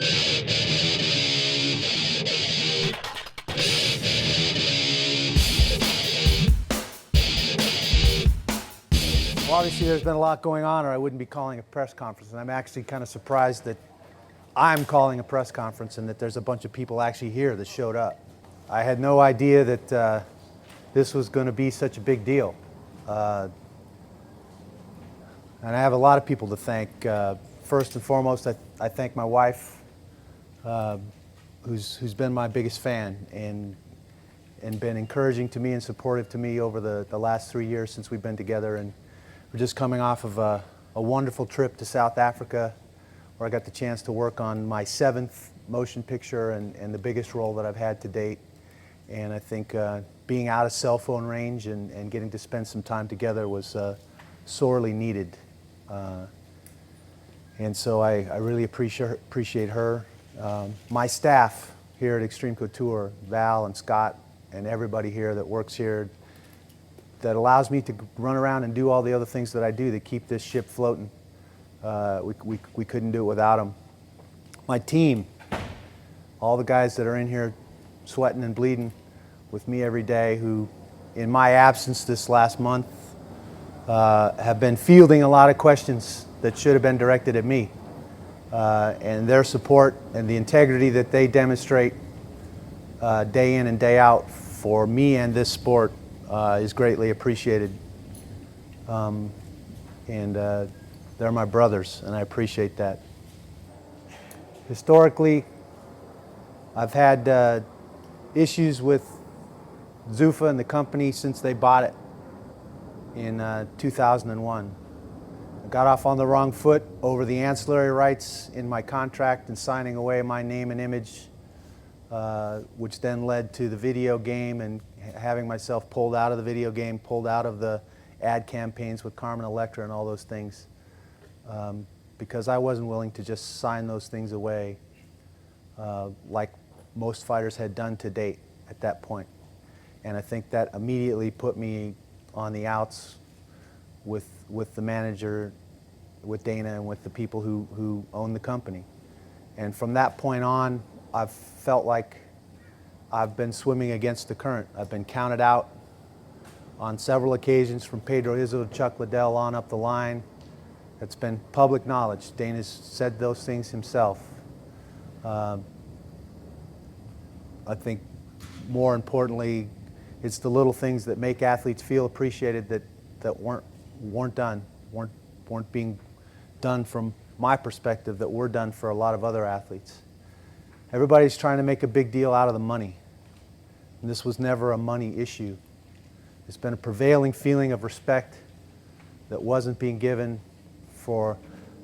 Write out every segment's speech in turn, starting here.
Well, obviously there's been a lot going on, or I wouldn't be calling a press conference, and I'm actually kind of surprised that I'm calling a press conference and that there's a bunch of people actually here that showed up. I had no idea that this was going to be such a big deal. And I have a lot of people to thank. First and foremost, I thank my wife, who's been my biggest fan and been encouraging to me and supportive to me over the last 3 years since we've been together. And we're just coming off of a wonderful trip to South Africa, where I got the chance to work on my 7th motion picture and the biggest role that I've had to date. And I think being out of cell phone range and getting to spend some time together was sorely needed. And so I really appreciate her. My staff here at Xtreme Couture, Val and Scott and everybody here that works here, that allows me to run around and do all the other things that I do to keep this ship floating. We couldn't do it without them. My team, all the guys that are in here sweating and bleeding with me every day, who in my absence this last month have been fielding a lot of questions that should have been directed at me. And their support and the integrity that they demonstrate day in and day out for me and this sport is greatly appreciated. They're my brothers, and I appreciate that. Historically, I've had issues with Zuffa and the company since they bought it in 2001. I got off on the wrong foot over the ancillary rights in my contract and signing away my name and image, which then led to the video game and having myself pulled out of the video game, pulled out of the ad campaigns with Carmen Electra and all those things, because I wasn't willing to just sign those things away like most fighters had done to date at that point. And I think that immediately put me on the outs with the manager, with Dana, and with the people who own the company. And from that point on, I've felt like I've been swimming against the current. I've been counted out on several occasions, from Pedro Izzo to Chuck Liddell on up the line. It's been public knowledge. Dana's said those things himself. I think more importantly, it's the little things that make athletes feel appreciated that weren't being done from my perspective, that were done for a lot of other athletes. Everybody's trying to make a big deal out of the money. And this was never a money issue. It's been a prevailing feeling of respect that wasn't being given. For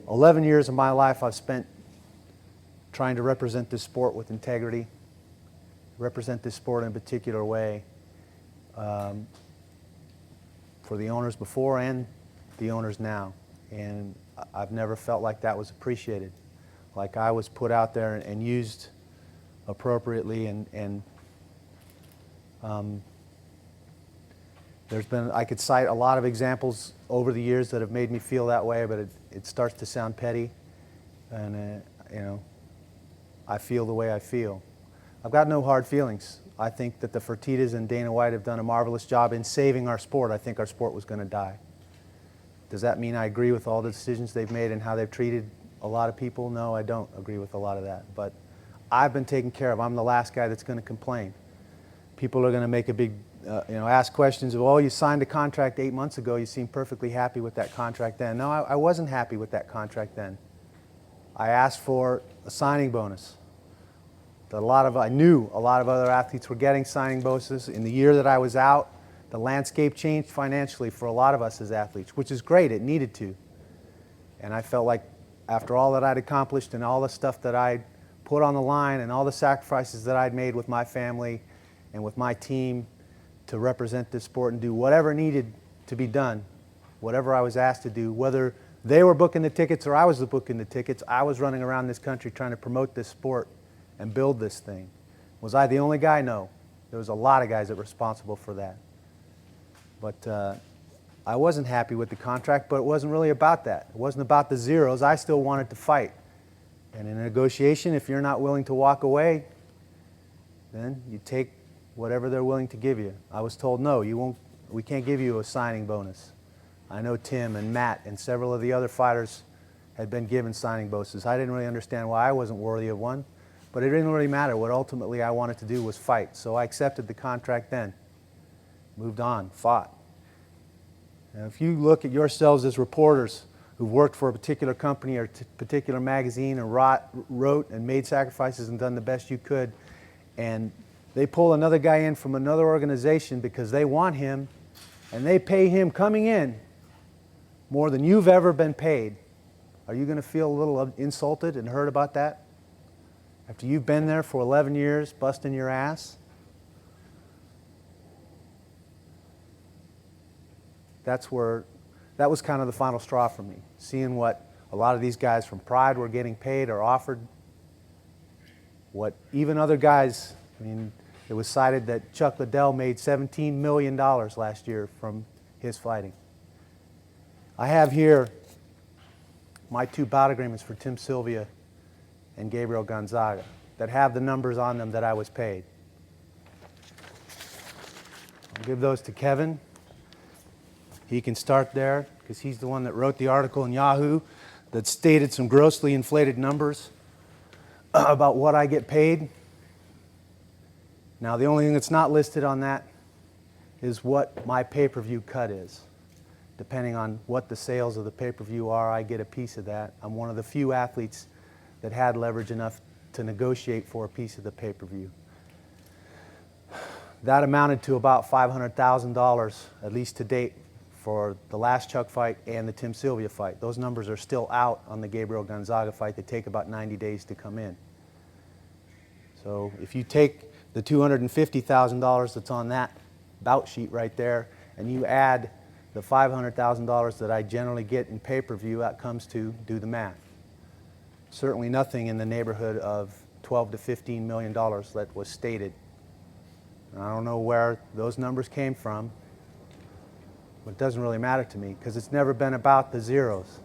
11 years of my life, I've spent trying to represent this sport with integrity, represent this sport in a particular way, for the owners before and the owners now. And I've never felt like that was appreciated, like I was put out there and used appropriately. There's been, I could cite a lot of examples over the years that have made me feel that way, but it starts to sound petty, and you know, I feel the way I feel. I've got no hard feelings. I think that the Fertittas and Dana White have done a marvelous job in saving our sport. I think our sport was going to die. Does that mean I agree with all the decisions they've made and how they've treated a lot of people? No, I don't agree with a lot of that. But I've been taken care of. I'm the last guy that's going to complain. People are going to make a big, ask questions of, oh, you signed a contract 8 months ago. You seemed perfectly happy with that contract then. No, I wasn't happy with that contract then. I asked for a signing bonus. I knew a lot of other athletes were getting signing bonuses. In the year that I was out, the landscape changed financially for a lot of us as athletes, which is great. It needed to. And I felt like after all that I'd accomplished and all the stuff that I'd put on the line and all the sacrifices that I'd made with my family and with my team to represent this sport and do whatever needed to be done, whatever I was asked to do, whether they were booking the tickets or I was booking the tickets, I was running around this country trying to promote this sport and build this thing. Was I the only guy? No. There was a lot of guys that were responsible for that. But I wasn't happy with the contract, but it wasn't really about that. It wasn't about the zeros. I still wanted to fight. And in a negotiation, if you're not willing to walk away, then you take whatever they're willing to give you. I was told, no, we can't give you a signing bonus. I know Tim and Matt and several of the other fighters had been given signing bonuses. I didn't really understand why I wasn't worthy of one, but it didn't really matter. What ultimately I wanted to do was fight. So I accepted the contract then, moved on, fought. And if you look at yourselves as reporters who've worked for a particular company or a particular magazine and wrote and made sacrifices and done the best you could, and they pull another guy in from another organization because they want him, and they pay him coming in more than you've ever been paid, are you going to feel a little insulted and hurt about that? After you've been there for 11 years, busting your ass? That was kind of the final straw for me, seeing what a lot of these guys from Pride were getting paid or offered, what even other guys, I mean, it was cited that Chuck Liddell made $17 million last year from his fighting. I have here my 2 bout agreements for Tim Sylvia and Gabriel Gonzaga that have the numbers on them that I was paid. I'll give those to Kevin. He can start there because he's the one that wrote the article in Yahoo that stated some grossly inflated numbers about what I get paid. Now, the only thing that's not listed on that is what my pay-per-view cut is. Depending on what the sales of the pay-per-view are, I get a piece of that. I'm one of the few athletes that had leverage enough to negotiate for a piece of the pay-per-view. That amounted to about $500,000, at least to date, for the last Chuck fight and the Tim Sylvia fight. Those numbers are still out on the Gabriel Gonzaga fight. They take about 90 days to come in. So if you take the $250,000 that's on that bout sheet right there, and you add the $500,000 that I generally get in pay-per-view, that comes to, do the math. Certainly nothing in the neighborhood of $12 to $15 million that was stated. And I don't know where those numbers came from, but it doesn't really matter to me because it's never been about the zeros.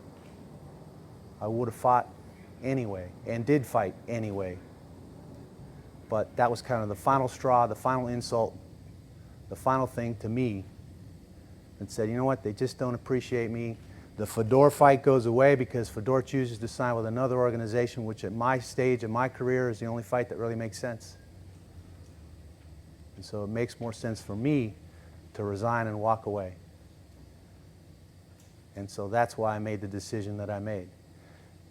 I would have fought anyway and did fight anyway. But that was kind of the final straw, the final insult, the final thing to me that said, you know what, they just don't appreciate me. The Fedor fight goes away because Fedor chooses to sign with another organization, which at my stage in my career is the only fight that really makes sense. And so it makes more sense for me to resign and walk away. And so that's why I made the decision that I made.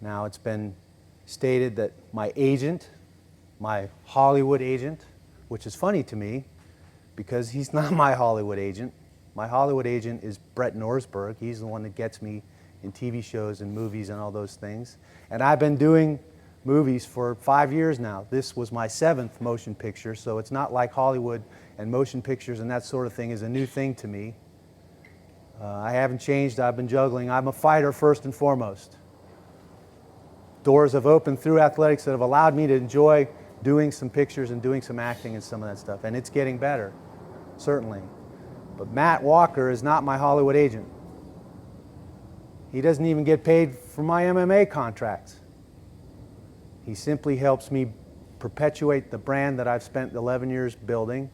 Now, it's been stated that my agent, my Hollywood agent, which is funny to me because he's not my Hollywood agent. My Hollywood agent is Brett Norsberg. He's the one that gets me in TV shows and movies and all those things. And I've been doing movies for 5 years now. This was my 7th motion picture, so it's not like Hollywood and motion pictures and that sort of thing is a new thing to me. I haven't changed. I've been juggling. I'm a fighter first and foremost. Doors have opened through athletics that have allowed me to enjoy doing some pictures and doing some acting and some of that stuff. And it's getting better, certainly. But Matt Walker is not my Hollywood agent. He doesn't even get paid for my MMA contracts. He simply helps me perpetuate the brand that I've spent 11 years building.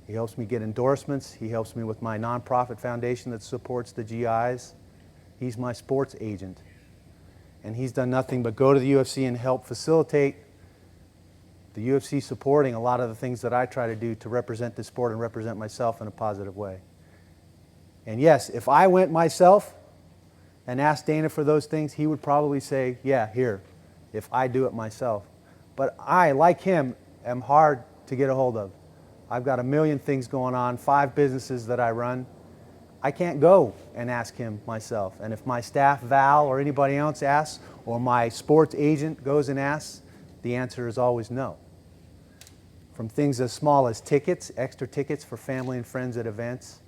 He helps me get endorsements. He helps me with my nonprofit foundation that supports the GIs. He's my sports agent. And he's done nothing but go to the UFC and help facilitate the UFC supporting a lot of the things that I try to do to represent the sport and represent myself in a positive way. And yes, if I went myself and asked Dana for those things, he would probably say, yeah, here, if I do it myself. But I, like him, am hard to get a hold of. I've got a million things going on, 5 businesses that I run. I can't go and ask him myself. And if my staff, Val, or anybody else asks, or my sports agent goes and asks, the answer is always no. From things as small as tickets, extra tickets for family and friends at events,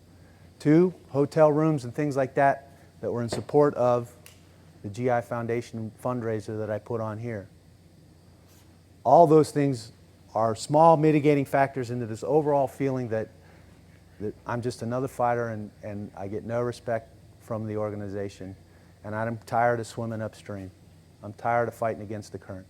to hotel rooms and things like that that were in support of the GI Foundation fundraiser that I put on here. All those things are small mitigating factors into this overall feeling that I'm just another fighter and I get no respect from the organization. And I'm tired of swimming upstream. I'm tired of fighting against the current.